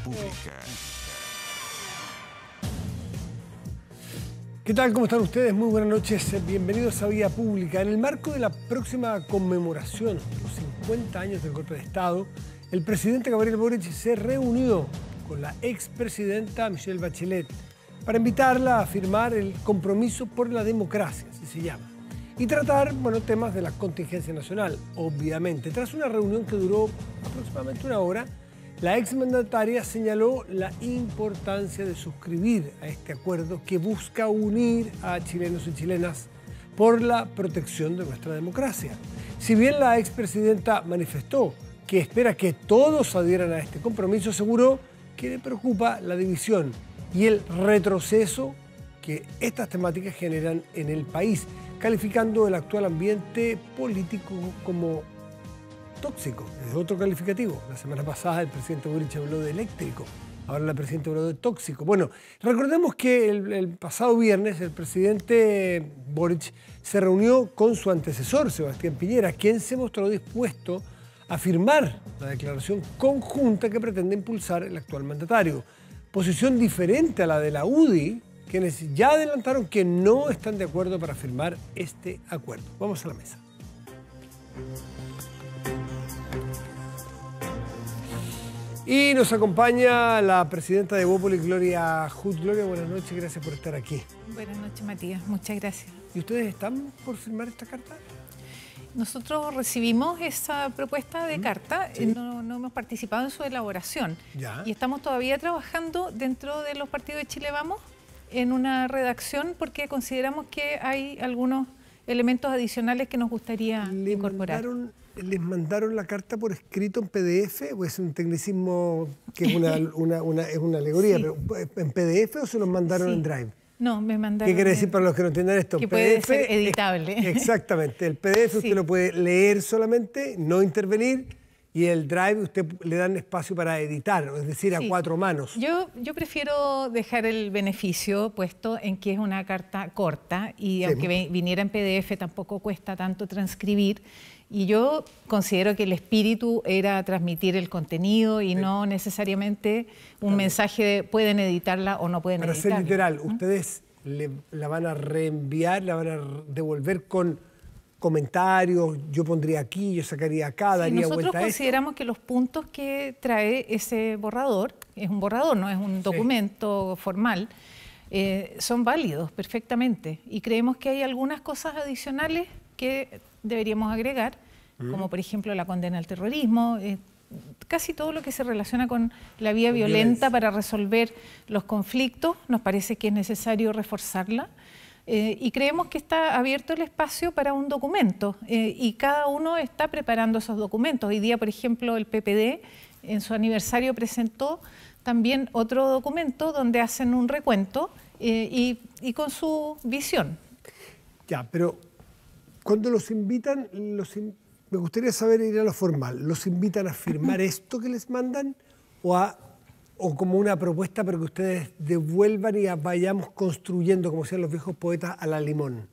Pública. ¿Qué tal? ¿Cómo están ustedes? Muy buenas noches. Bienvenidos a Vía Pública. En el marco de la próxima conmemoración de los 50 años del golpe de Estado, el presidente Gabriel Boric se reunió con la expresidenta Michelle Bachelet para invitarla a firmar el compromiso por la democracia, así se llama, y tratar, temas de la contingencia nacional, obviamente. Tras una reunión que duró aproximadamente una hora, la exmandataria señaló la importancia de suscribir a este acuerdo que busca unir a chilenos y chilenas por la protección de nuestra democracia. Si bien la expresidenta manifestó que espera que todos adhieran a este compromiso, aseguró que le preocupa la división y el retroceso que estas temáticas generan en el país, calificando el actual ambiente político como tóxico. Es otro calificativo. La semana pasada el presidente Boric habló de eléctrico, ahora la presidenta habló de tóxico. Bueno, recordemos que el pasado viernes el presidente Boric se reunió con su antecesor, Sebastián Piñera, quien se mostró dispuesto a firmar la declaración conjunta que pretende impulsar el actual mandatario. Posición diferente a la de la UDI, quienes ya adelantaron que no están de acuerdo para firmar este acuerdo. Vamos a la mesa. Y nos acompaña la presidenta de Bópoli, Gloria Hood. Gloria, buenas noches, gracias por estar aquí. Buenas noches, Matías, muchas gracias. ¿Y ustedes están por firmar esta carta? Nosotros recibimos esa propuesta de carta, ¿sí? No hemos participado en su elaboración. Ya. Y estamos todavía trabajando dentro de los partidos de Chile Vamos en una redacción porque consideramos que hay algunos elementos adicionales que nos gustaría incorporar. ¿Les mandaron la carta por escrito en PDF o es un tecnicismo que es una alegoría? Sí. ¿Pero en PDF o se los mandaron en Drive? No, me mandaron. ¿Qué quiere decir para los que no entiendan esto? Que PDF, puede ser editable. Exactamente. El PDF usted lo puede leer solamente, no intervenir, y el Drive usted le dan espacio para editar, es decir, a cuatro manos. Yo prefiero dejar el beneficio puesto en que es una carta corta y aunque viniera en PDF tampoco cuesta tanto transcribir. Y yo considero que el espíritu era transmitir el contenido y no necesariamente un mensaje de pueden editarla o no pueden editarla. Para ser literal, ¿ustedes la van a reenviar, la van a devolver con comentarios? Yo pondría aquí, yo sacaría acá, daría vuelta a esto. Nosotros consideramos que los puntos que trae ese borrador, es un borrador, no es un documento formal, son válidos perfectamente. Y creemos que hay algunas cosas adicionales que deberíamos agregar, como por ejemplo la condena al terrorismo, casi todo lo que se relaciona con la vía violenta para resolver los conflictos, nos parece que es necesario reforzarla y creemos que está abierto el espacio para un documento y cada uno está preparando esos documentos. Hoy día, por ejemplo, el PPD en su aniversario presentó también otro documento donde hacen un recuento y con su visión. Ya, pero cuando los invitan, me gustaría saber, ir a lo formal, ¿los invitan a firmar esto que les mandan o como una propuesta para que ustedes devuelvan y vayamos construyendo, como decían los viejos poetas, a la limón?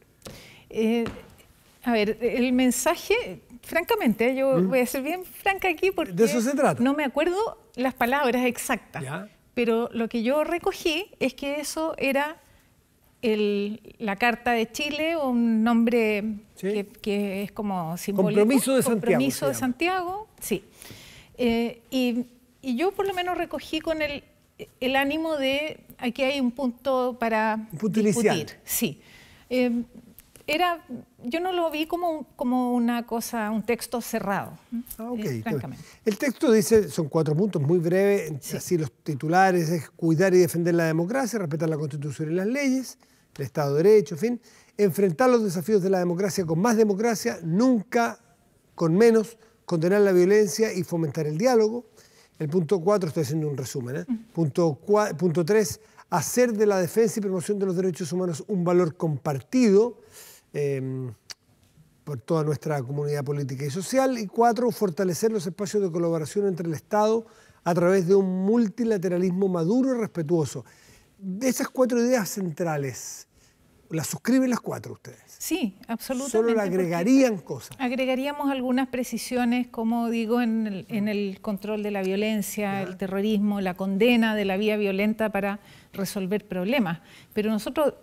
A ver, el mensaje, francamente, yo voy a ser bien franca aquí porque de eso se trata. No me acuerdo las palabras exactas, ¿ya? Pero lo que yo recogí es que eso era la Carta de Chile, un nombre que es como simbólico. Compromiso de Santiago. Compromiso de Santiago, sí. Y yo por lo menos recogí con el ánimo de, aquí hay un punto para discutir. Inicial. Sí. Yo no lo vi como una cosa, un texto cerrado, francamente. El texto dice, son 4 puntos muy breves, así los titulares, es cuidar y defender la democracia, respetar la Constitución y las leyes, el Estado de Derecho, en fin, enfrentar los desafíos de la democracia con más democracia, nunca con menos, condenar la violencia y fomentar el diálogo. El punto 4, estoy haciendo un resumen, Punto 3, hacer de la defensa y promoción de los derechos humanos un valor compartido por toda nuestra comunidad política y social. Y 4, fortalecer los espacios de colaboración entre el Estado a través de un multilateralismo maduro y respetuoso. De esas 4 ideas centrales, ¿Las suscriben las 4 ustedes? Sí, absolutamente. ¿Solo le agregarían cosas? Agregaríamos algunas precisiones, como digo, en el control de la violencia, el terrorismo, la condena de la vía violenta para resolver problemas. Pero nosotros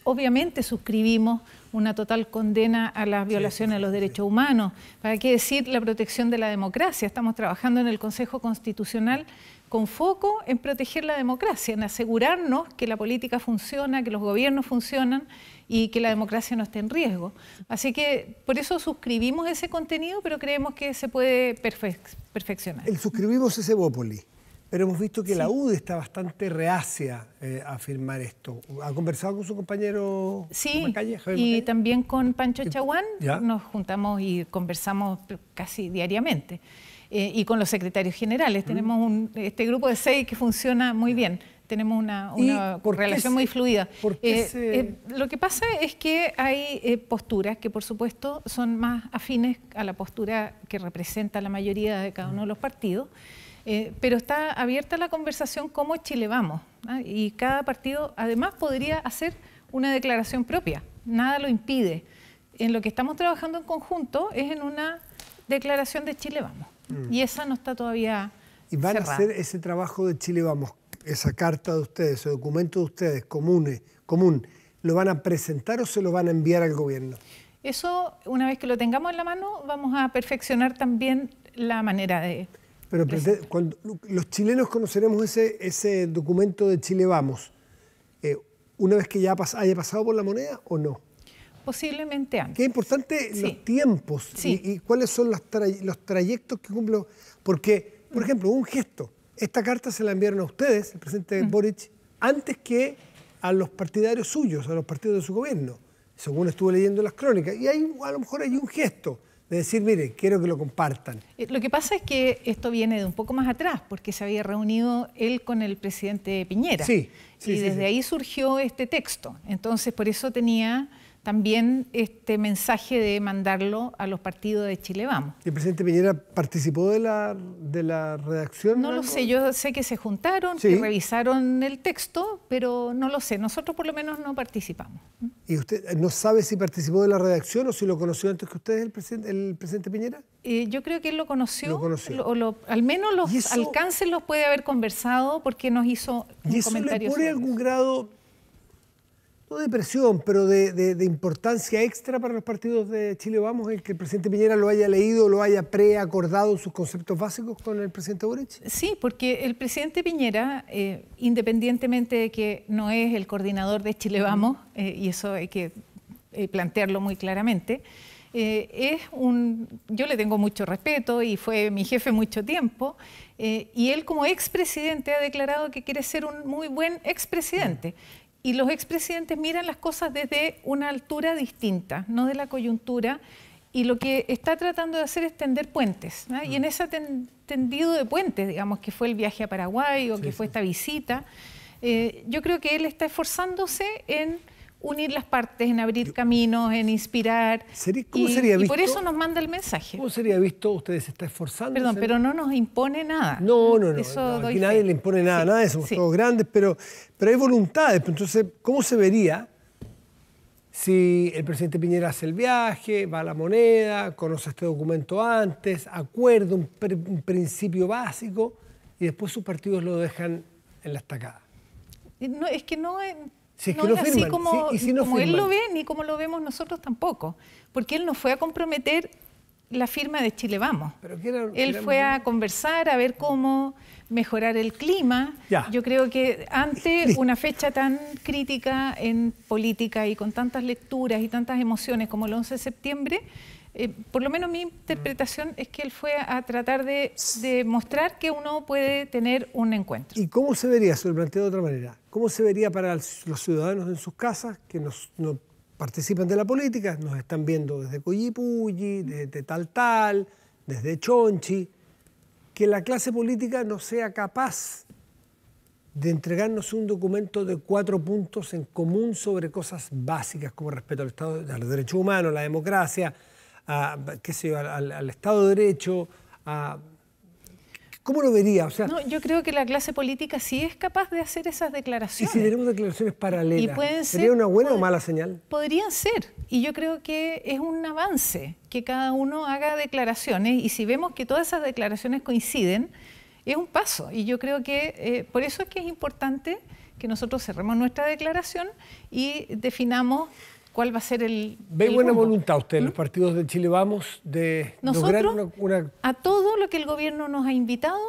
obviamente suscribimos una total condena a las violaciones a los derechos humanos. ¿Para qué decir la protección de la democracia? Estamos trabajando en el Consejo Constitucional con foco en proteger la democracia, en asegurarnos que la política funciona, que los gobiernos funcionan y que la democracia no esté en riesgo. Así que por eso suscribimos ese contenido, pero creemos que se puede perfeccionar. Suscribimos ese Bópoli, pero hemos visto que la UDI está bastante reacia a firmar esto. ¿Ha conversado con su compañero Macalle, Javier Macalle? También con Pancho Chaguán. Nos juntamos y conversamos casi diariamente. Y con los secretarios generales. Tenemos este grupo de 6 que funciona muy bien. Tenemos una relación muy fluida. Lo que pasa es que hay posturas que, por supuesto, son más afines a la postura que representa la mayoría de cada uno de los partidos, pero está abierta la conversación como Chile Vamos, ¿no? Y cada partido, además, podría hacer una declaración propia. Nada lo impide. En lo que estamos trabajando en conjunto es en una declaración de Chile Vamos. Y esa no está todavía ¿Y van cerrada. a hacer ese trabajo de Chile Vamos, esa carta de ustedes, ese documento de ustedes común, lo van a presentar o se lo van a enviar al gobierno? Eso, una vez que lo tengamos en la mano, vamos a perfeccionar también la manera de... Pero cuando los chilenos conoceremos ese documento de Chile Vamos, una vez que ya haya pasado por la moneda o no. Posiblemente antes. Qué importante los tiempos y cuáles son los trayectos que cumplo. Porque, por ejemplo, un gesto. Esta carta se la enviaron a ustedes, el presidente Boric, antes que a los partidarios suyos, a los partidos de su gobierno, según estuve leyendo las crónicas. Y a lo mejor hay un gesto de decir, mire, quiero que lo compartan. Lo que pasa es que esto viene de un poco más atrás, porque se había reunido él con el presidente Piñera. Y desde ahí surgió este texto. Entonces, por eso tenía también este mensaje de mandarlo a los partidos de Chile Vamos. ¿El presidente Piñera participó de la redacción? No lo sé, yo sé que se juntaron, que revisaron el texto, pero no lo sé, nosotros por lo menos no participamos. ¿Y usted no sabe si participó de la redacción o si lo conoció antes que ustedes, el presidente Piñera? Yo creo que él lo conoció. Al menos los alcances los puede haber conversado porque nos hizo un comentario. ¿Y eso le pone algún grado, no de presión, pero de importancia extra para los partidos de Chile Vamos, el que el presidente Piñera lo haya leído, lo haya preacordado sus conceptos básicos con el presidente Boric? Sí, porque el presidente Piñera, independientemente de que no es el coordinador de Chile Vamos, y eso hay que plantearlo muy claramente, yo le tengo mucho respeto y fue mi jefe mucho tiempo, y él como expresidente ha declarado que quiere ser un muy buen expresidente. Y los expresidentes miran las cosas desde una altura distinta, no de la coyuntura, y lo que está tratando de hacer es tender puentes, ¿no? Y en ese tendido de puentes, digamos, que fue el viaje a Paraguay o que fue esta visita, yo creo que él está esforzándose en unir las partes, en abrir caminos, en inspirar. ¿Cómo sería visto? Y por eso nos manda el mensaje. ¿Cómo sería visto? Ustedes se están esforzando. Perdón, pero no nos impone nada. No, aquí nadie le impone nada, nadie, somos todos grandes, pero hay voluntades. Entonces, ¿cómo se vería si el presidente Piñera hace el viaje, va a la moneda, conoce este documento antes, acuerda un principio básico y después sus partidos lo dejan en la estacada? No, es que no... Si es que no no es así firman, como él lo ve, ni como lo vemos nosotros tampoco. Porque él no fue a comprometer la firma de Chile Vamos. Él fue a conversar, a ver cómo mejorar el clima. Yo creo que ante una fecha tan crítica en política y con tantas lecturas y tantas emociones como el 11 de septiembre, por lo menos mi interpretación es que él fue a tratar de mostrar que uno puede tener un encuentro. ¿Y cómo se vería, se lo planteo de otra manera, cómo se vería para los ciudadanos en sus casas que no participan de la política, nos están viendo desde Collipulli, desde Taltal, desde Chonchi, que la clase política no sea capaz de entregarnos un documento de 4 puntos en común sobre cosas básicas como respeto al Estado, a los derechos humanos, la democracia, al Estado de Derecho, ¿Cómo lo vería? O sea, no, yo creo que la clase política sí es capaz de hacer esas declaraciones. Y si tenemos declaraciones paralelas, y pueden ¿sería ser, una buena o mala señal? Podrían ser. Y yo creo que es un avance que cada uno haga declaraciones. Y si vemos que todas esas declaraciones coinciden, es un paso. Y yo creo que por eso es que es importante que nosotros cerremos nuestra declaración y definamos cuál va a ser el ¿Ve buena rumbo? voluntad usted, los partidos de Chile Vamos, de Nosotros, lograr una... a todo lo que el gobierno nos ha invitado,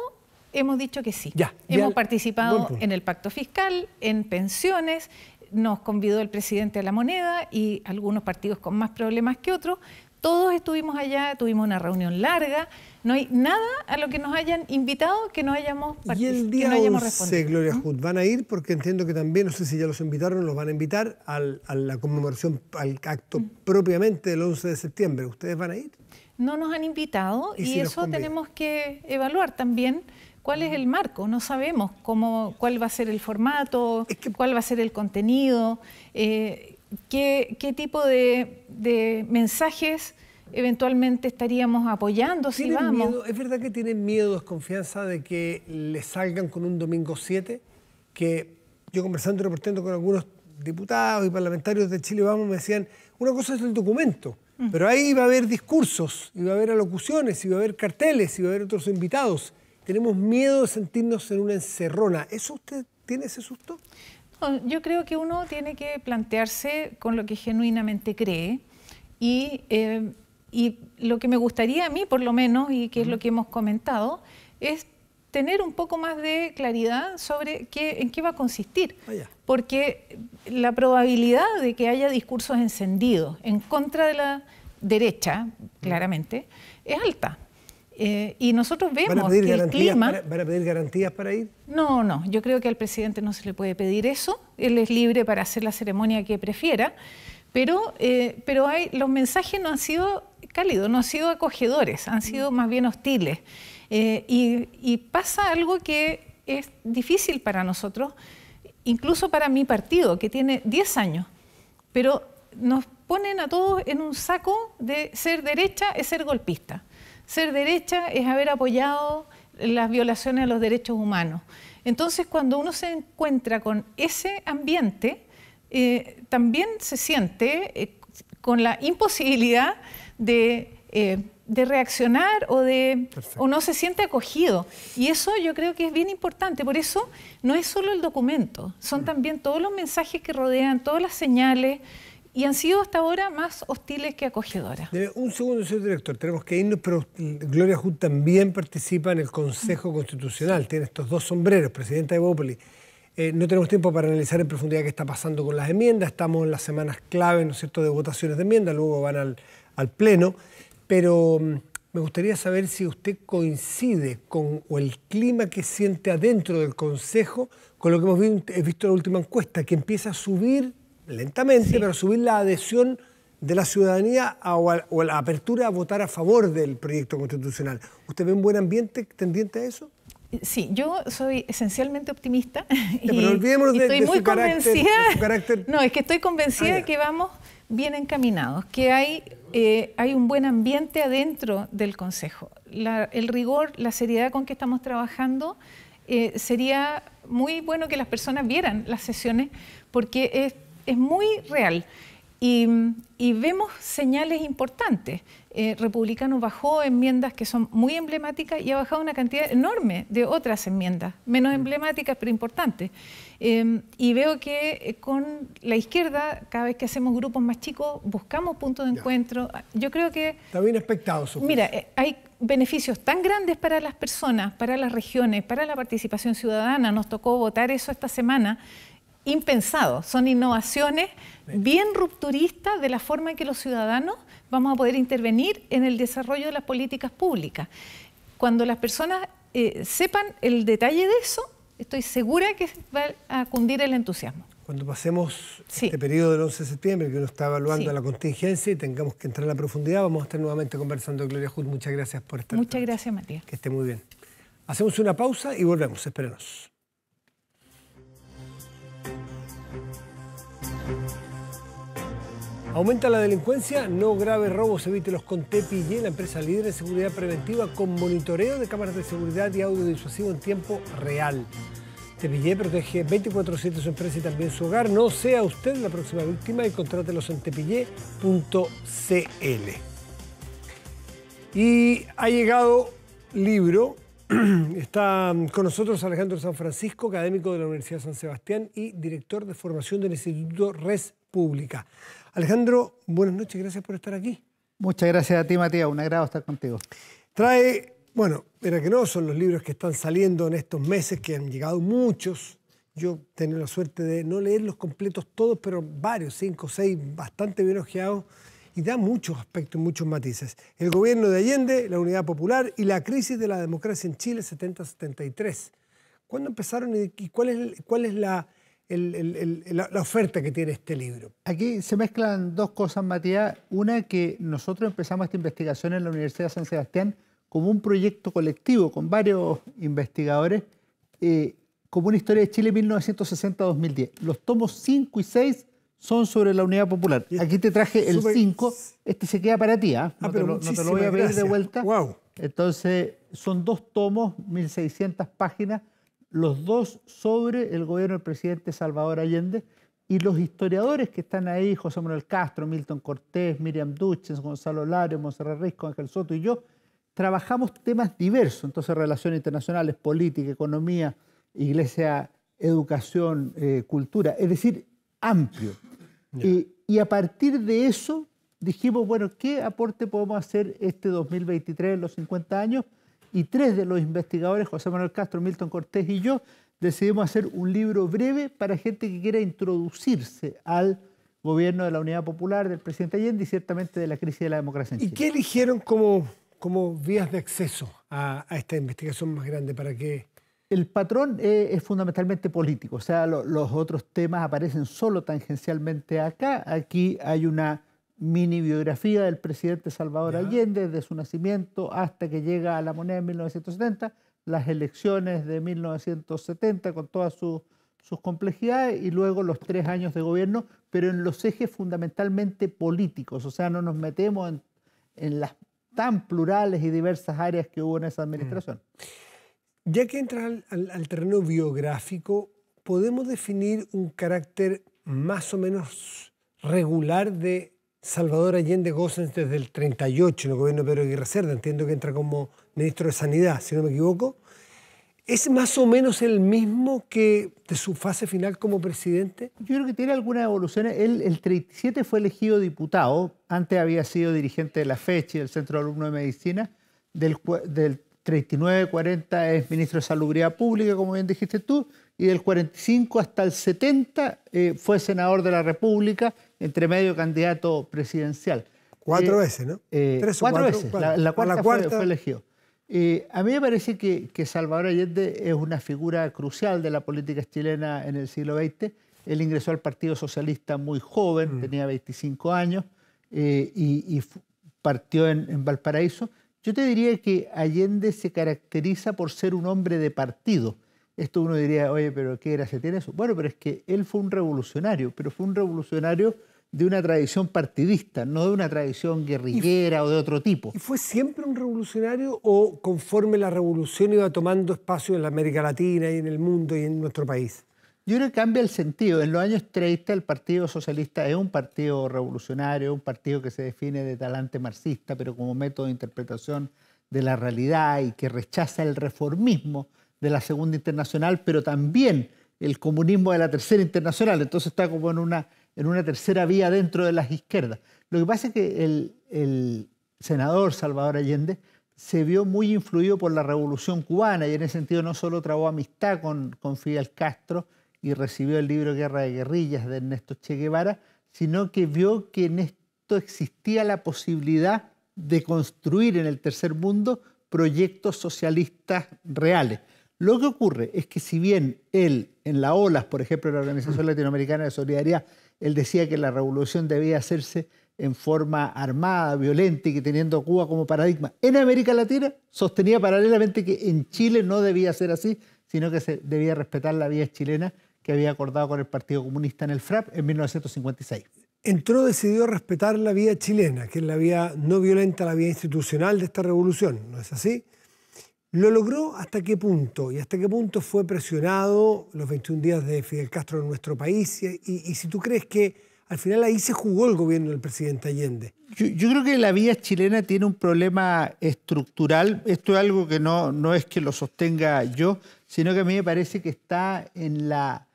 hemos dicho que sí. Ya, hemos participado en el pacto fiscal, en pensiones, nos convidó el presidente de la Moneda y algunos partidos con más problemas que otros. Todos estuvimos allá, tuvimos una reunión larga. No hay nada a lo que nos hayan invitado que no hayamos participado. ¿Y el día 11, Gloria Hood, van a ir? Porque entiendo que también, no sé si ya los invitaron, los van a invitar a la conmemoración, al acto propiamente del 11 de septiembre. ¿Ustedes van a ir? No nos han invitado y si eso tenemos que evaluar también. ¿Cuál es el marco? No sabemos cuál va a ser el formato, cuál va a ser el contenido, qué tipo de mensajes eventualmente estaríamos apoyando si vamos. Miedo, ¿es verdad que tienen miedo, desconfianza de que les salgan con un domingo 7? Que yo conversando y reportando con algunos diputados y parlamentarios de Chile Vamos me decían, una cosa es el documento, pero ahí va a haber discursos, y va a haber alocuciones, y va a haber carteles, y va a haber otros invitados. Tenemos miedo de sentirnos en una encerrona. ¿Eso usted tiene ese susto? No, yo creo que uno tiene que plantearse con lo que genuinamente cree y lo que me gustaría a mí, por lo menos, y que es lo que hemos comentado, es tener un poco más de claridad sobre en qué va a consistir. Porque la probabilidad de que haya discursos encendidos en contra de la derecha, claramente, es alta. Y nosotros vemos que el clima... ¿Van a pedir garantías para ir? No, yo creo que al presidente no se le puede pedir eso. Él es libre para hacer la ceremonia que prefiera, pero los mensajes no han sido cálidos, no han sido acogedores, han sido más bien hostiles. Y pasa algo que es difícil para nosotros, incluso para mi partido, que tiene 10 años, pero nos ponen a todos en un saco de ser derecha es ser golpista. Ser derecha es haber apoyado las violaciones a los derechos humanos. Entonces, cuando uno se encuentra con ese ambiente, también se siente con la imposibilidad de reaccionar o no se siente acogido. Y eso yo creo que es bien importante. Por eso no es solo el documento, son también todos los mensajes que rodean, todas las señales, y han sido hasta ahora más hostiles que acogedoras. Un segundo, señor director, tenemos que irnos, pero Gloria Hood también participa en el Consejo Constitucional, tiene estos dos sombreros, presidenta de Evópolis. No tenemos tiempo para analizar en profundidad qué está pasando con las enmiendas, estamos en las semanas clave, ¿no es cierto?, de votaciones de enmiendas, luego van al Pleno, pero me gustaría saber si usted coincide con el clima que siente adentro del Consejo con lo que hemos visto en la última encuesta, que empieza a subir lentamente, sí, pero subir la adhesión de la ciudadanía o la apertura a votar a favor del proyecto constitucional. ¿Usted ve un buen ambiente tendiente a eso? Sí, yo soy esencialmente optimista pero olvidémonos estoy muy convencida. De su carácter. No, es que estoy convencida de que vamos bien encaminados, que hay un buen ambiente adentro del Consejo. El rigor, la seriedad con que estamos trabajando, sería muy bueno que las personas vieran las sesiones porque es muy real y vemos señales importantes. Republicanos bajó enmiendas que son muy emblemáticas y ha bajado una cantidad enorme de otras enmiendas, menos emblemáticas pero importantes. Y veo que con la izquierda, cada vez que hacemos grupos más chicos, buscamos puntos de encuentro. Yo creo que... Está bien expectado. Mira, hay beneficios tan grandes para las personas, para las regiones, para la participación ciudadana. Nos tocó votar eso esta semana. Impensados, son innovaciones bien rupturistas de la forma en que los ciudadanos vamos a poder intervenir en el desarrollo de las políticas públicas. Cuando las personas sepan el detalle de eso, estoy segura que va a cundir el entusiasmo. Cuando pasemos este periodo del 11 de septiembre, que uno está evaluando la contingencia y tengamos que entrar a la profundidad, vamos a estar nuevamente conversando. Gloria Hood, muchas gracias por estar. Muchas gracias, Matías. Que esté muy bien. Hacemos una pausa y volvemos, espérenos. Aumenta la delincuencia, no graves robos, evítelos con Tepillé, la empresa líder en seguridad preventiva con monitoreo de cámaras de seguridad y audio disuasivo en tiempo real. Tepillé protege 24/7 su empresa y también su hogar. No sea usted la próxima víctima y contrátelos en tepillé.cl. Y ha llegado libro. Está con nosotros Alejandro San Francisco, académico de la Universidad San Sebastián y director de formación del Instituto Res Pública. Alejandro, buenas noches, gracias por estar aquí. Muchas gracias a ti, Matías, un agrado estar contigo. Trae, bueno, era que no, son los libros que están saliendo en estos meses, que han llegado muchos. Yo he tenido la suerte de no leerlos completos todos, pero varios, 5 o 6, bastante bien ojeados, y da muchos aspectos, muchos matices. El gobierno de Allende, la Unidad Popular y la crisis de la democracia en Chile 70-73. ¿Cuándo empezaron y cuál es la oferta que tiene este libro? Aquí se mezclan dos cosas, Matías. Una, que nosotros empezamos esta investigación en la Universidad de San Sebastián como un proyecto colectivo con varios investigadores, como una historia de Chile 1960-2010. Los tomos 5 y 6 son sobre la Unidad Popular. Aquí te traje el 5, este se queda para ti, ¿eh? No te lo voy a pedir de vuelta. Wow. Entonces, son 2 tomos, 1600 páginas, los dos sobre el gobierno del presidente Salvador Allende, y los historiadores que están ahí, José Manuel Castro, Milton Cortés, Miriam Duches, Gonzalo Larios, Monserrat Risco, Ángel Soto y yo, trabajamos temas diversos, entonces relaciones internacionales, política, economía, iglesia, educación, cultura, es decir, amplio. Y a partir de eso dijimos, bueno, ¿qué aporte podemos hacer este 2023 en los 50 años? Y 3 de los investigadores, José Manuel Castro, Milton Cortés y yo, decidimos hacer un libro breve para gente que quiera introducirse al gobierno de la Unidad Popular, del presidente Allende y ciertamente de la crisis de la democracia en Chile. ¿Y qué eligieron como vías de acceso a esta investigación más grande? ¿Para qué? El patrón es fundamentalmente político, o sea, los otros temas aparecen solo tangencialmente acá. Aquí hay una mini biografía del presidente Salvador Allende, desde su nacimiento hasta que llega a la moneda en 1970, las elecciones de 1970 con todas sus complejidades y luego los 3 años de gobierno, pero en los ejes fundamentalmente políticos, o sea, no nos metemos en las tan plurales y diversas áreas que hubo en esa administración. Ya que entras al terreno biográfico, ¿podemos definir un carácter más o menos regular de Salvador Allende Gossens desde el 38 en el gobierno de Pedro Aguirre Cerda? Entiendo que entra como ministro de Sanidad, si no me equivoco. ¿Es más o menos el mismo que de su fase final como presidente? Yo creo que tiene algunas evoluciones. Él, el 37 fue elegido diputado, antes había sido dirigente de la FECHI, del Centro de Alumnos de Medicina, del 39-40 es ministro de Salubridad Pública, como bien dijiste tú, y del 45 hasta el 70 fue senador de la República, entre medio candidato presidencial. 4 veces, ¿no? 3 o 4 veces. La cuarta fue elegido. A mí me parece que Salvador Allende es una figura crucial de la política chilena en el siglo XX. Él ingresó al Partido Socialista muy joven, tenía 25 años, y partió en Valparaíso. Yo te diría que Allende se caracteriza por ser un hombre de partido. Esto uno diría, oye, pero ¿qué gracia tiene eso? Bueno, pero es que él fue un revolucionario, pero fue un revolucionario de una tradición partidista, no de una tradición guerrillera o de otro tipo. ¿Y fue siempre un revolucionario o conforme la revolución iba tomando espacio en la América Latina y en el mundo y en nuestro país? Yo creo que cambia el sentido. En los años 30 el Partido Socialista es un partido revolucionario, un partido que se define de talante marxista, pero como método de interpretación de la realidad y que rechaza el reformismo de la Segunda Internacional, pero también el comunismo de la Tercera Internacional. Entonces está como en una tercera vía dentro de las izquierdas. Lo que pasa es que el senador Salvador Allende se vio muy influido por la Revolución Cubana y en ese sentido no solo trabó amistad con Fidel Castro y recibió el libro Guerra de Guerrillas de Ernesto Che Guevara, sino que vio que en esto existía la posibilidad de construir en el tercer mundo proyectos socialistas reales. Lo que ocurre es que si bien él, en la OLAS, por ejemplo, la Organización Latinoamericana de Solidaridad, él decía que la revolución debía hacerse en forma armada, violenta y que teniendo a Cuba como paradigma en América Latina, sostenía paralelamente que en Chile no debía ser así, sino que se debía respetar la vía chilena que había acordado con el Partido Comunista en el FRAP en 1956. entró decidido a respetar la vía chilena, que es la vía no violenta, la vía institucional de esta revolución, ¿no es así? ¿Lo logró hasta qué punto? ¿Y hasta qué punto fue presionado los 21 días de Fidel Castro en nuestro país? Y si tú crees que al final ahí se jugó el gobierno del presidente Allende. Yo creo que la vía chilena tiene un problema estructural. Esto es algo que no es que lo sostenga yo, sino que a mí me parece que está en la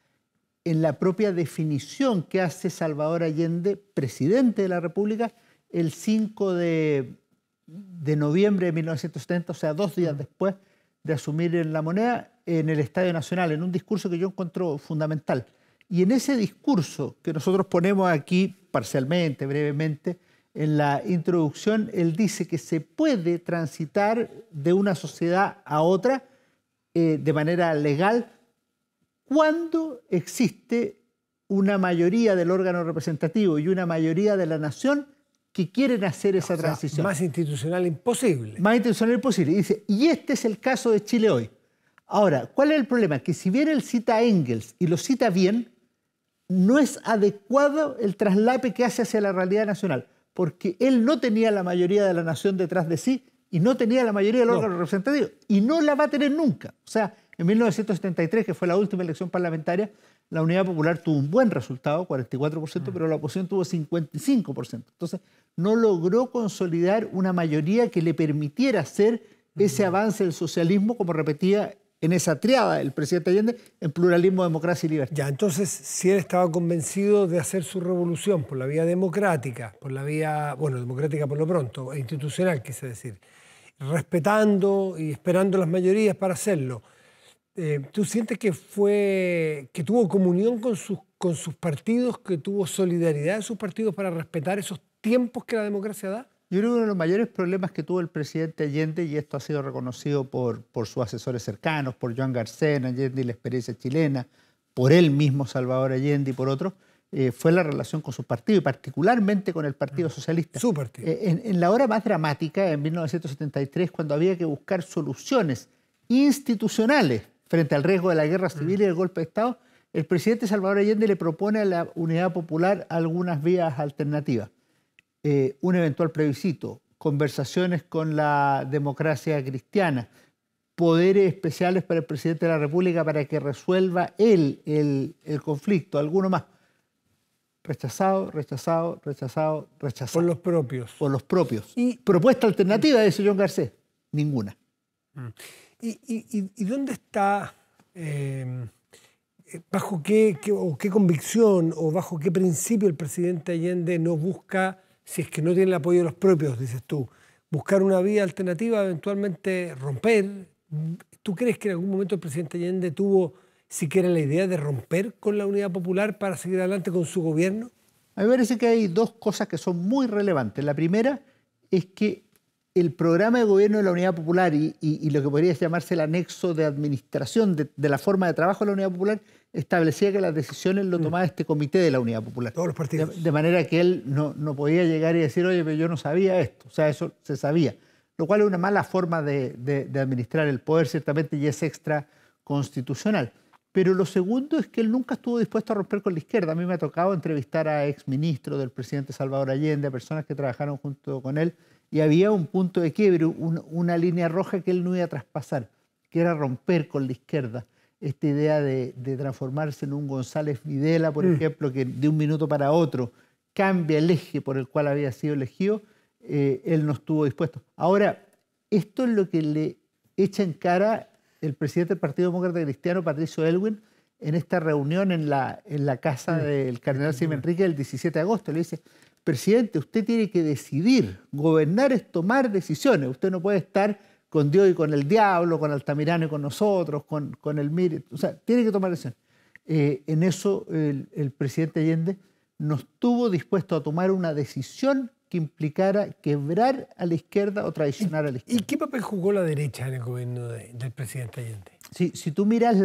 propia definición que hace Salvador Allende, presidente de la República, el 5 de noviembre de 1970, o sea, 2 días después de asumir en La Moneda, en el Estadio Nacional, en un discurso que yo encuentro fundamental. Y en ese discurso que nosotros ponemos aquí parcialmente, brevemente, en la introducción, él dice que se puede transitar de una sociedad a otra de manera legal cuando existe una mayoría del órgano representativo y una mayoría de la nación que quieren hacer esa transición. Más institucional imposible. Más institucional imposible. Y dice, y este es el caso de Chile hoy. Ahora, ¿cuál es el problema? Que si bien él cita a Engels y lo cita bien, no es adecuado el traslape que hace hacia la realidad nacional, porque él no tenía la mayoría de la nación detrás de sí y no tenía la mayoría del órgano representativo y no la va a tener nunca. O sea, en 1973, que fue la última elección parlamentaria, la Unidad Popular tuvo un buen resultado, 44%, pero la oposición tuvo 55%. Entonces, no logró consolidar una mayoría que le permitiera hacer ese avance del socialismo, como repetía en esa triada el presidente Allende, en pluralismo, democracia y libertad. Ya, entonces, si él estaba convencido de hacer su revolución por la vía democrática, por la vía, bueno, democrática por lo pronto, e institucional, quise decir, respetando y esperando las mayorías para hacerlo, ¿tú sientes que tuvo comunión con sus partidos, que tuvo solidaridad de sus partidos para respetar esos tiempos que la democracia da? Yo creo que uno de los mayores problemas que tuvo el presidente Allende, y esto ha sido reconocido por sus asesores cercanos, por Joan Garcés, Allende y la experiencia chilena, por él mismo, Salvador Allende, y por otros, fue la relación con su partido, y particularmente con el Partido Socialista. Su partido. En la hora más dramática, en 1973, cuando había que buscar soluciones institucionales frente al riesgo de la guerra civil y del golpe de Estado, el presidente Salvador Allende le propone a la Unidad Popular algunas vías alternativas. Un eventual plebiscito, conversaciones con la democracia cristiana, poderes especiales para el presidente de la República para que resuelva él el conflicto, alguno más. Rechazado, rechazado, rechazado, rechazado. Por los propios. Por los propios. Y propuesta alternativa, dice Joan Garcés, ninguna. ¿Y dónde está, bajo qué convicción o bajo qué principio el presidente Allende no busca, si es que no tiene el apoyo de los propios, dices tú, buscar una vía alternativa, eventualmente romper? ¿Tú crees que en algún momento el presidente Allende tuvo siquiera la idea de romper con la Unidad Popular para seguir adelante con su gobierno? A mí me parece que hay dos cosas que son muy relevantes. La primera es que el programa de gobierno de la Unidad Popular y lo que podría llamarse el anexo de administración de la forma de trabajo de la Unidad Popular establecía que las decisiones lo tomaba este comité de la Unidad Popular. Todos los partidos. De manera que él no podía llegar y decir, oye, pero yo no sabía esto. O sea, eso se sabía. Lo cual es una mala forma de administrar el poder, ciertamente, y es extraconstitucional. Pero lo segundo es que él nunca estuvo dispuesto a romper con la izquierda. A mí me ha tocado entrevistar a exministros del presidente Salvador Allende, a personas que trabajaron junto con él, y había un punto de quiebre, una línea roja que él no iba a traspasar, que era romper con la izquierda. Esta idea de transformarse en un González Videla, por ejemplo, que de un minuto para otro cambia el eje por el cual había sido elegido, él no estuvo dispuesto. Ahora, esto es lo que le echa en cara el presidente del Partido Demócrata Cristiano, Patricio Aylwin, en esta reunión en la casa del cardenal Silva Enrique el 17 de agosto. Le dice, presidente, usted tiene que decidir, gobernar es tomar decisiones, usted no puede estar con Dios y con el diablo, con Altamirano y con nosotros, con el MIR, o sea, tiene que tomar decisiones. En eso el presidente Allende no estuvo dispuesto a tomar una decisión que implicara quebrar a la izquierda o traicionar a la izquierda. ¿Y qué papel jugó la derecha en el gobierno del presidente Allende? Si tú miras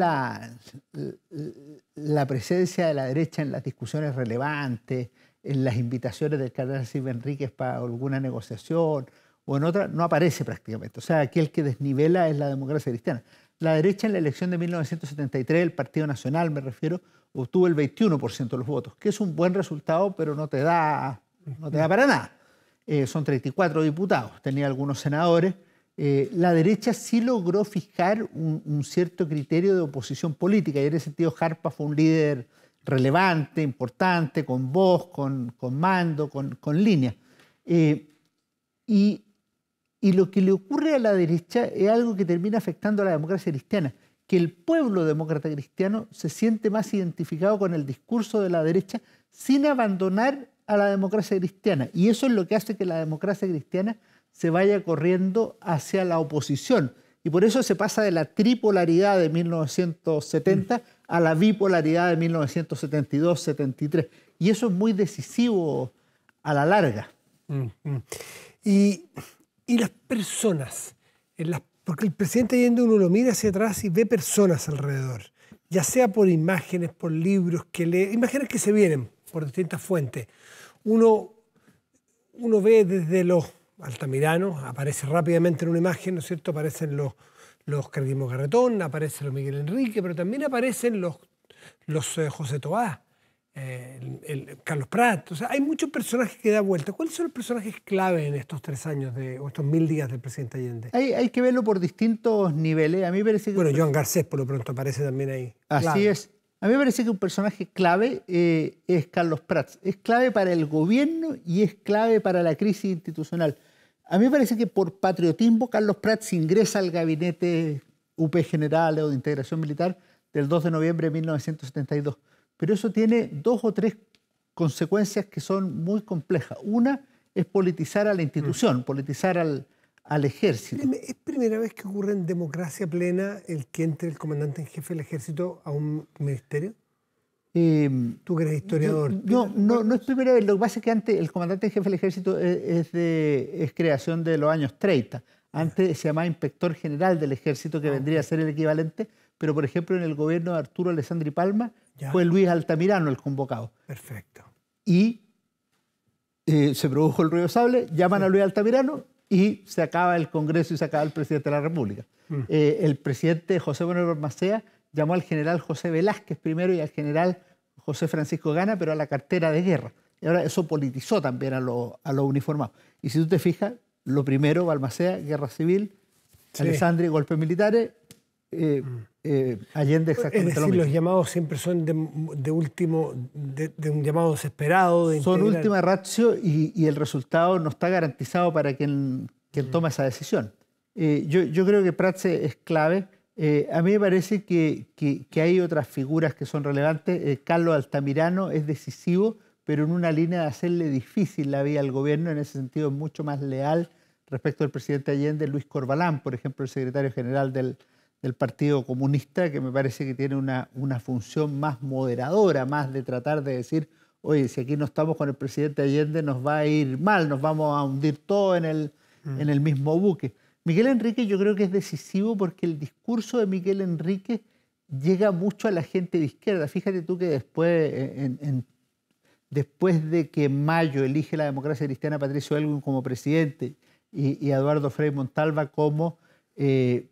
la presencia de la derecha en las discusiones relevantes, en las invitaciones del cardenal Silva Enríquez para alguna negociación o en otra, no aparece prácticamente. O sea, aquí el que desnivela es la democracia cristiana. La derecha en la elección de 1973, el Partido Nacional me refiero, obtuvo el 21% de los votos, que es un buen resultado, pero no te da para nada. Son 34 diputados, tenía algunos senadores. La derecha sí logró fijar un cierto criterio de oposición política, y en ese sentido Jarpa fue un líder relevante, importante, con voz, con mando, con línea. Y lo que le ocurre a la derecha es algo que termina afectando a la democracia cristiana, que el pueblo demócrata cristiano se siente más identificado con el discurso de la derecha sin abandonar a la democracia cristiana. Y eso es lo que hace que la democracia cristiana se vaya corriendo hacia la oposición. Y por eso se pasa de la tripolaridad de 1970 a la bipolaridad de 1972-73. Y eso es muy decisivo a la larga. Y las personas, porque el presidente Allende, uno lo mira hacia atrás y ve personas alrededor, ya sea por imágenes, por libros que lee, imágenes que se vienen por distintas fuentes. Uno ve desde los Altamirano, aparece rápidamente en una imagen, ¿no es cierto? Aparecen los Cardimo Garretón, aparecen los Miguel Enrique, pero también aparecen los José Toá, el Carlos Prat. O sea, hay muchos personajes que dan vuelta. ¿Cuáles son los personajes clave en estos 3 años o estos 1000 días del presidente Allende? Hay que verlo por distintos niveles. A mí me parece que... Bueno, Joan Garcés por lo pronto aparece también ahí. Así clave. Es. A mí me parece que un personaje clave es Carlos Prats. Es clave para el gobierno y es clave para la crisis institucional. A mí me parece que por patriotismo Carlos Prats ingresa al gabinete UP General o de Integración Militar del 2 de noviembre de 1972. Pero eso tiene 2 o 3 consecuencias que son muy complejas. Una es politizar a la institución, politizar al ejército. ¿Es primera vez que ocurre en democracia plena el que entre el comandante en jefe del ejército a un ministerio? Tú que eres historiador. No es primera vez. Lo que pasa es que antes el comandante en jefe del ejército es creación de los años 30. Antes se llamaba inspector general del ejército, que vendría a ser el equivalente, pero por ejemplo en el gobierno de Arturo Alessandri Palma fue Luis Altamirano el convocado. Perfecto. Y se produjo el ruido sable, llaman a Luis Altamirano y se acaba el Congreso y se acaba el presidente de la República. El presidente José Manuel Balmaceda llamó al general José Velázquez primero y al general José Francisco Gana, pero a la cartera de guerra. Y ahora eso politizó también a los uniformados. Y si tú te fijas, lo primero, Balmaceda, guerra civil, Alessandri, golpes militares, Allende exactamente lo mismo. Los llamados siempre son de un llamado desesperado. Son última ratio y el resultado no está garantizado para quien toma esa decisión. Yo creo que Prats es clave. A mí me parece que hay otras figuras que son relevantes. Carlos Altamirano es decisivo, pero en una línea de hacerle difícil la vida al gobierno. En ese sentido es mucho más leal respecto al presidente Allende. Luis Corbalán, por ejemplo, el secretario general del Partido Comunista, que me parece que tiene una función más moderadora, más de tratar de decir, oye, si aquí no estamos con el presidente Allende nos va a ir mal, nos vamos a hundir todo en el mismo buque. Miguel Enrique yo creo que es decisivo porque el discurso de Miguel Enrique llega mucho a la gente de izquierda. Fíjate tú que después de que en mayo elige la democracia cristiana a Patricio Elwin como presidente y a Eduardo Frei Montalva como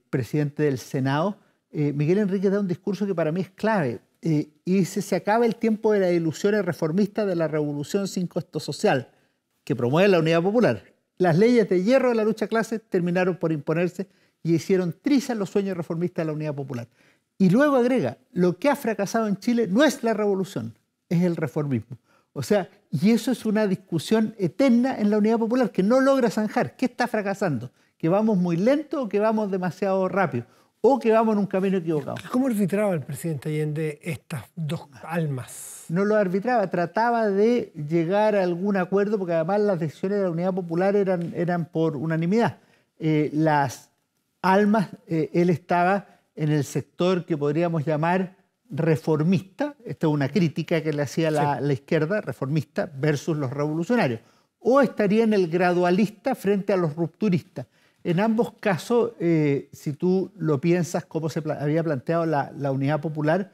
presidente del Senado, Miguel Enrique da un discurso que para mí es clave. Y dice, se acaba el tiempo de las ilusiones reformistas de la revolución sin costo social, que promueve la unidad popular. Las leyes de hierro de la lucha clase terminaron por imponerse y hicieron trizas los sueños reformistas de la unidad popular. Y luego agrega, lo que ha fracasado en Chile no es la revolución, es el reformismo. O sea, y eso es una discusión eterna en la unidad popular que no logra zanjar. ¿Qué está fracasando? ¿Que vamos muy lento o que vamos demasiado rápido? ¿O que vamos en un camino equivocado? ¿Cómo arbitraba el presidente Allende estas dos almas? No lo arbitraba, trataba de llegar a algún acuerdo, porque además las decisiones de la Unidad Popular eran por unanimidad. Las almas, él estaba en el sector que podríamos llamar reformista, esta es una crítica que le hacía la izquierda, reformista versus los revolucionarios, o estaría en el gradualista frente a los rupturistas. En ambos casos, si tú lo piensas como se había planteado la Unidad Popular,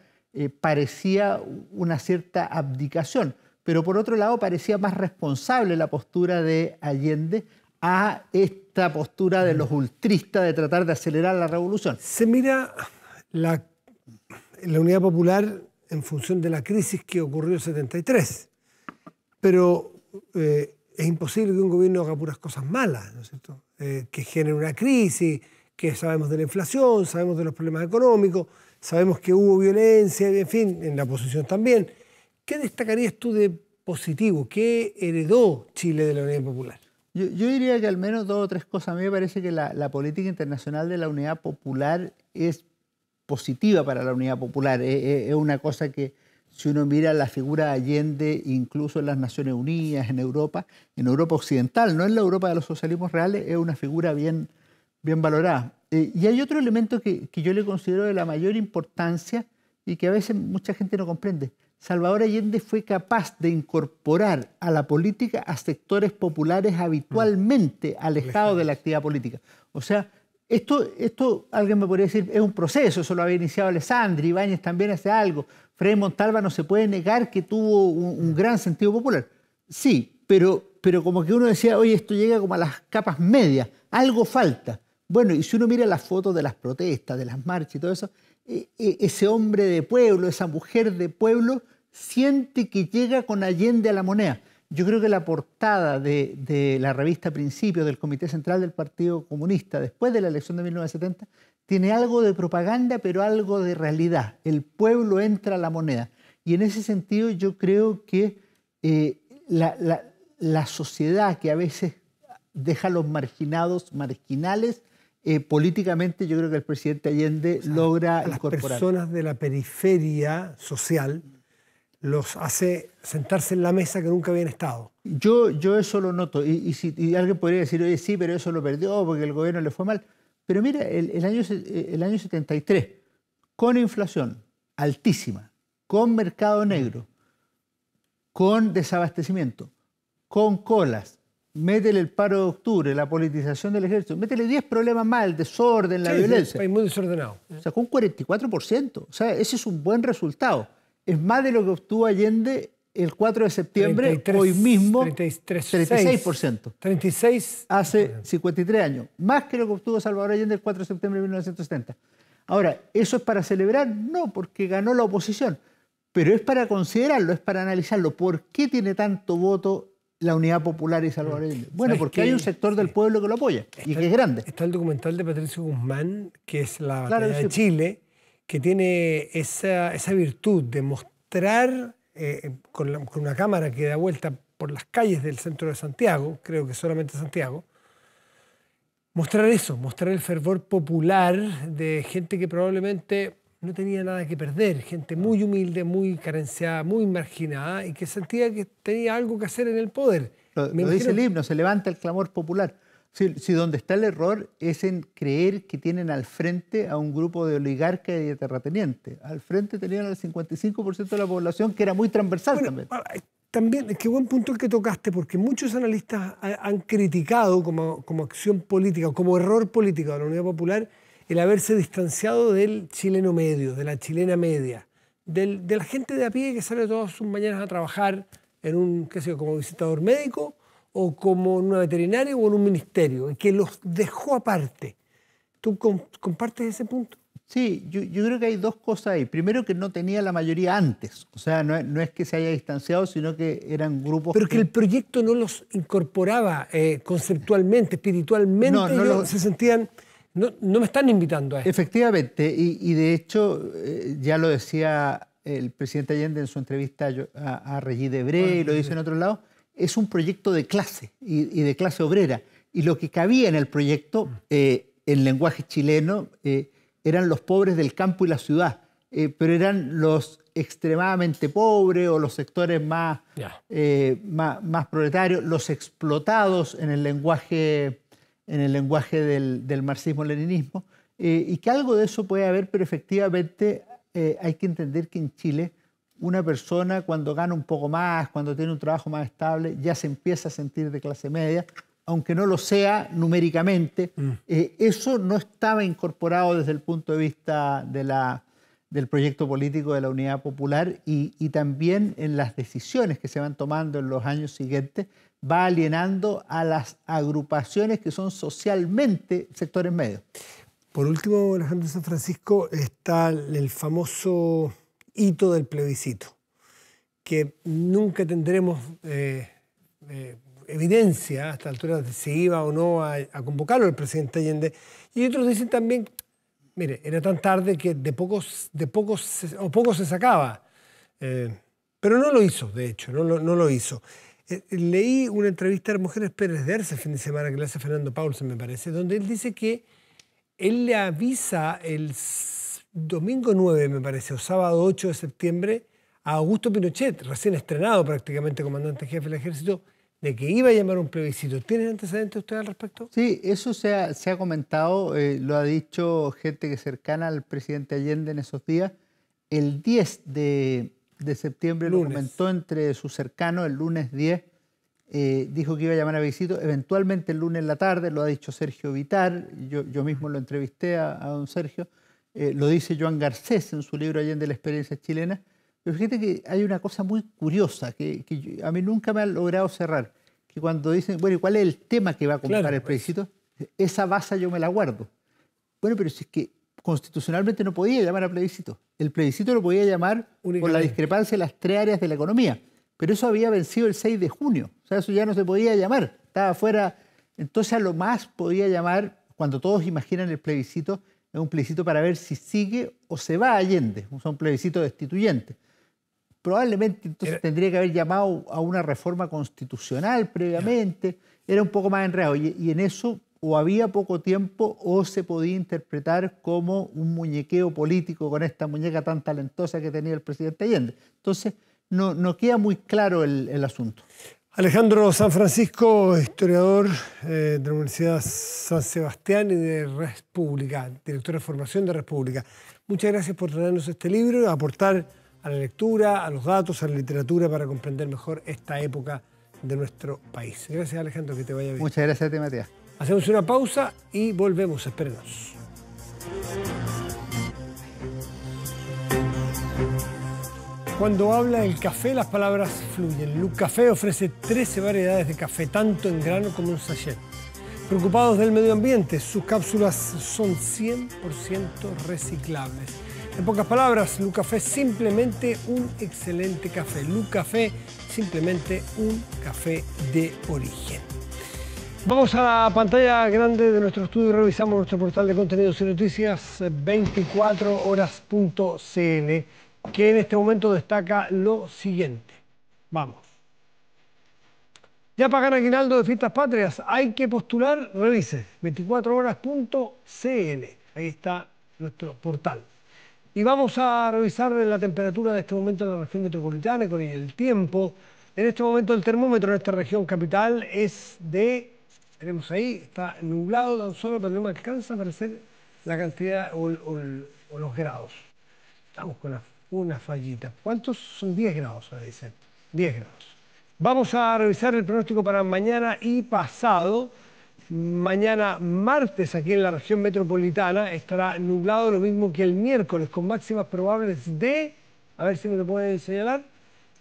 parecía una cierta abdicación, pero por otro lado parecía más responsable la postura de Allende a esta postura de los ultristas de tratar de acelerar la revolución. Se mira la Unidad Popular en función de la crisis que ocurrió en 73, pero es imposible que un gobierno haga puras cosas malas, ¿no es cierto? Que genere una crisis, que sabemos de la inflación, sabemos de los problemas económicos, sabemos que hubo violencia, en fin, en la oposición también. ¿Qué destacarías tú de positivo? ¿Qué heredó Chile de la Unidad Popular? Yo diría que al menos 2 o 3 cosas. A mí me parece que la política internacional de la Unidad Popular es positiva para la Unidad Popular. Es una cosa que, si uno mira la figura de Allende, incluso en las Naciones Unidas, en Europa occidental, no en la Europa de los socialismos reales, es una figura bien valorada. Y hay otro elemento que yo le considero de la mayor importancia y que a veces mucha gente no comprende. Salvador Allende fue capaz de incorporar a la política a sectores populares habitualmente alejados de la actividad política. O sea, esto alguien me podría decir, es un proceso, eso lo había iniciado Alessandri, Ibáñez también hace algo. Frei Montalva no se puede negar que tuvo un gran sentido popular. Sí, pero como que uno decía, oye, esto llega como a las capas medias, algo falta. Bueno, y si uno mira las fotos de las protestas, de las marchas y todo eso, ese hombre de pueblo, esa mujer de pueblo, siente que llega con Allende a la moneda. Yo creo que la portada de la revista Principios del Comité Central del Partido Comunista, después de la elección de 1970, tiene algo de propaganda, pero algo de realidad. El pueblo entra a la moneda. Y en ese sentido yo creo que la sociedad que a veces deja a los marginados marginales, políticamente yo creo que el presidente Allende logra incorporar. Las personas de la periferia social los hace sentarse en la mesa que nunca habían estado. Yo eso lo noto. Y alguien podría decir, oye, sí, pero eso lo perdió porque el gobierno le fue mal. Pero mira, el año 73, con inflación altísima, con mercado negro, con desabastecimiento, con colas, métele el paro de octubre, la politización del ejército, métele 10 problemas más, el desorden, la violencia. Es muy desordenado. Sacó un 44%. O sea, ese es un buen resultado. Es más de lo que obtuvo Allende el 4 de septiembre, 33, hoy mismo, 36%. 36. Hace 53 años. Más que lo que obtuvo Salvador Allende el 4 de septiembre de 1970. Ahora, ¿eso es para celebrar? No, porque ganó la oposición. Pero es para considerarlo, es para analizarlo. ¿Por qué tiene tanto voto la Unidad Popular y Salvador Allende? Bueno, porque hay un sector del pueblo que lo apoya y que es grande. Está el documental de Patricio Guzmán, que es la batalla de Chile, que tiene esa virtud de mostrar con una cámara que da vuelta por las calles del centro de Santiago, creo que solamente Santiago, mostrar eso, mostrar el fervor popular de gente que probablemente no tenía nada que perder, gente muy humilde, muy carenciada, muy marginada y que sentía que tenía algo que hacer en el poder. Lo dice el himno, se levanta el clamor popular. Si donde está el error es en creer que tienen al frente a un grupo de oligarcas y de terratenientes. Al frente tenían el 55% de la población, que era muy transversal también. También, qué buen punto el que tocaste, porque muchos analistas han criticado como acción política, como error político de la Unidad Popular, el haberse distanciado del chileno medio, de la chilena media, de la gente de a pie que sale todas sus mañanas a trabajar en un, qué sé yo, como visitador médico, o como en una veterinaria o en un ministerio, y que los dejó aparte. ¿Tú compartes ese punto? Sí, yo creo que hay 2 cosas ahí. Primero, que no tenía la mayoría antes. O sea, no es que se haya distanciado, sino que eran grupos... Pero que el proyecto no los incorporaba conceptualmente, espiritualmente. Se sentían... No me están invitando a esto. Efectivamente, y de hecho, ya lo decía el presidente Allende en su entrevista a Regis Debray, y lo dice en otros lados, es un proyecto de clase y de clase obrera. Y lo que cabía en el proyecto, en lenguaje chileno, eran los pobres del campo y la ciudad, pero eran los extremadamente pobres o los sectores más proletarios, los explotados en el lenguaje del marxismo-leninismo, y que algo de eso puede haber, pero efectivamente hay que entender que en Chile una persona cuando gana un poco más, cuando tiene un trabajo más estable, ya se empieza a sentir de clase media, aunque no lo sea numéricamente. Eso no estaba incorporado desde el punto de vista del proyecto político de la Unidad Popular y también en las decisiones que se van tomando en los años siguientes va alienando a las agrupaciones que son socialmente sectores medios. Por último, Alejandro San Francisco, está el famoso hito del plebiscito, que nunca tendremos evidencia a esta altura de si iba o no a convocarlo el presidente Allende. Y otros dicen también, mire, era tan tarde que poco se sacaba. Pero no lo hizo, de hecho, no lo hizo. Leí una entrevista a Mujeres Pérez de Arce el fin de semana que le hace Fernando Paulsen, me parece, donde él dice que él le avisa el domingo 9, me parece, o sábado 8 de septiembre, a Augusto Pinochet, recién estrenado prácticamente comandante jefe del ejército, de que iba a llamar un plebiscito. ¿Tienen antecedentes usted al respecto? Sí, eso se ha comentado, lo ha dicho gente que es cercana al presidente Allende en esos días. El 10 de septiembre lunes. Lo comentó entre sus cercanos, el lunes 10, dijo que iba a llamar a plebiscito, eventualmente el lunes en la tarde, lo ha dicho Sergio Vitar, yo mismo lo entrevisté a don Sergio, lo dice Joan Garcés en su libro Allende la experiencia chilena. Pero fíjate que hay una cosa muy curiosa que a mí nunca me ha logrado cerrar, que cuando dicen, bueno, ¿y cuál es el tema que va a convocar el plebiscito? Esa base yo me la guardo. Bueno, pero si es que constitucionalmente no podía llamar a plebiscito. El plebiscito lo podía llamar por la discrepancia de las 3 áreas de la economía, pero eso había vencido el 6 de junio, o sea, eso ya no se podía llamar, estaba fuera. Entonces a lo más podía llamar, cuando todos imaginan el plebiscito, es un plebiscito para ver si sigue o se va Allende, o sea, un plebiscito destituyente. Probablemente entonces tendría que haber llamado a una reforma constitucional previamente, era un poco más enredado, y en eso o había poco tiempo o se podía interpretar como un muñequeo político con esta muñeca tan talentosa que tenía el presidente Allende. Entonces no queda muy claro el asunto. Alejandro San Francisco, historiador de la Universidad San Sebastián y de Red Pública, director de formación de Red Pública. Muchas gracias por traernos este libro y aportar a la lectura, a los datos, a la literatura para comprender mejor esta época de nuestro país. Gracias, Alejandro, que te vaya bien. Muchas gracias a ti, Matías. Hacemos una pausa y volvemos, espérenos. Cuando habla el café, las palabras fluyen. Luc Café ofrece 13 variedades de café, tanto en grano como en sachet. Preocupados del medio ambiente, sus cápsulas son 100% reciclables. En pocas palabras, Luc Café es simplemente un excelente café. Luc Café, simplemente un café de origen. Vamos a la pantalla grande de nuestro estudio y revisamos nuestro portal de contenidos y noticias 24horas.cl, que en este momento destaca lo siguiente. Vamos. Ya pagan aguinaldo de fiestas patrias, hay que postular, revise, 24horas.cl, ahí está nuestro portal. Y vamos a revisar la temperatura de este momento en la región metropolitana con el tiempo. En este momento el termómetro en esta región capital es de, tenemos ahí, está nublado tan solo, pero no me alcanza a aparecer la cantidad o los grados. Estamos con una fallita. ¿Cuántos? Son 10 grados, me dicen. 10 grados. Vamos a revisar el pronóstico para mañana y pasado. Mañana martes aquí en la región metropolitana estará nublado, lo mismo que el miércoles, con máximas probables de, a ver si me lo pueden señalar,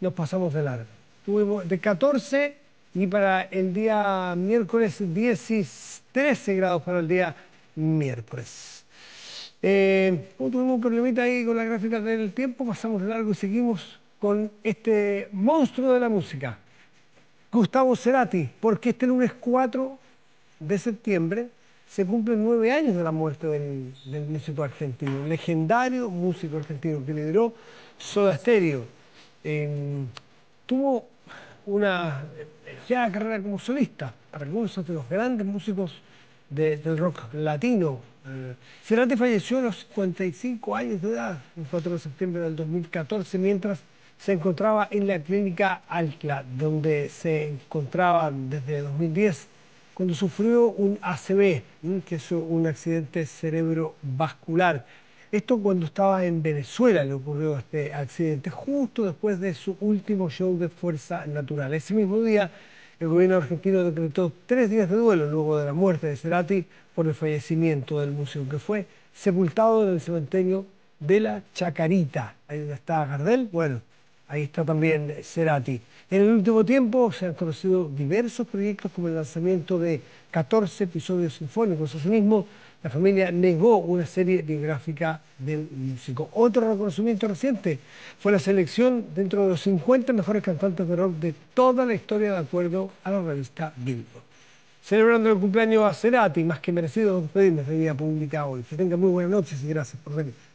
nos pasamos de largo. Tuvimos de 14 y para el día miércoles 13 grados para el día miércoles. Tuvimos un problemita ahí con la gráfica del tiempo, pasamos de largo y seguimos con este monstruo de la música, Gustavo Cerati, porque este lunes 4 de septiembre se cumplen 9 años de la muerte del músico argentino, legendario músico argentino que lideró Soda Stereo. Tuvo una ya carrera como solista, algunos de los grandes músicos del rock latino. Cerati falleció a los 55 años de edad, el 4 de septiembre del 2014, mientras se encontraba en la clínica Alcla, donde se encontraba desde 2010, cuando sufrió un ACV, que es un accidente cerebrovascular. Esto cuando estaba en Venezuela le ocurrió este accidente, justo después de su último show de Fuerza Natural. Ese mismo día, el gobierno argentino decretó 3 días de duelo luego de la muerte de Cerati por el fallecimiento del músico, que fue sepultado en el cementerio de la Chacarita, ahí donde está Gardel. Bueno, Ahí está también Cerati. En el último tiempo se han conocido diversos proyectos como el lanzamiento de 14 episodios sinfónicos. Asimismo, la familia negó una serie biográfica del músico. Otro reconocimiento reciente fue la selección dentro de los 50 mejores cantantes de rock de toda la historia, de acuerdo a la revista Billboard. Celebrando el cumpleaños a Cerati, más que merecido, nos despedimos de Vida Pública hoy. Que tengan muy buenas noches y gracias por venir.